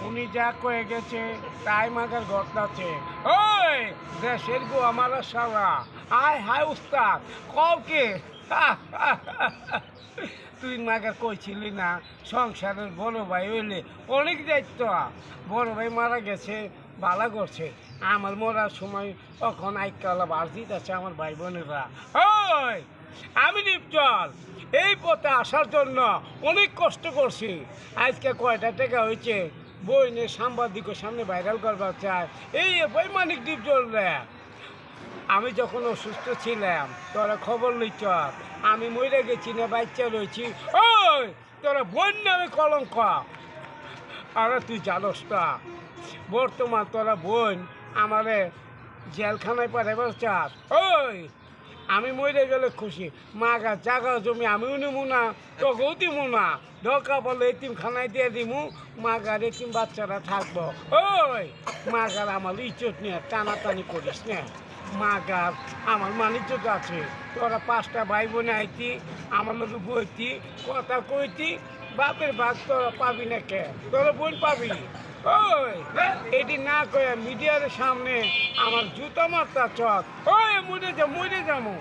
উনি যা কয়ে গেছে তাই মাগের ঘটনাছে। ওই দেশের গো আমার সারা আয় হায় উস্তাদ কলকে তুই মাকে কইছিলি না সংসারের বড় ভাই হইলে অনেক দায়িত্ব। বড় ভাই মারা গেছে ভালো করছে, আমার মরার সময় তখন আইকালা বার্জিত আছে আমার ভাই বোনেরা। ওই আমি নিপচল এই পথে আসার জন্য অনেক কষ্ট করছি। আজকে কয়টা টাকা হয়েছে বই নিয়ে সাংবাদিকের সামনে ভাইরাল করবার চায় এই বৈমানিক ডিপজল রে। আমি যখন অসুস্থ ছিলাম তোরা খবর লইছ, আমি মরে গেছি না বাচ্চা রয়েছি। ওই তোরা বোন নামে কলঙ্ক। আরে তুই জানোস না বর্তমান তোরা বোন আমারে জেলখানায় পাঠাবার চাস। ওই আমি মরে গেলে খুশি, মাগা জাগা জমি আমিও নেবো না, তোকেও দিব না। দরকার বলে এতিমখানায় দিয়ে দিমু, মাগার এতিম বাচ্চারা থাকবো। ওই মাগার আমার ইজ্জত নিয়ে টানাটানি করিস না। মাগার আমার মানিজ্জত আছে। তোরা 5টা ভাই বোনে আইতি আমার লোকে বইতি কথা কইতি, বাপের ভাগ তোরা পাবি না কে? তোরা বোন পাবি। ওই এটি না কয়ে মিডিয়ার সামনে আমার জুতা মারতা চক। ওই মরে যাবো।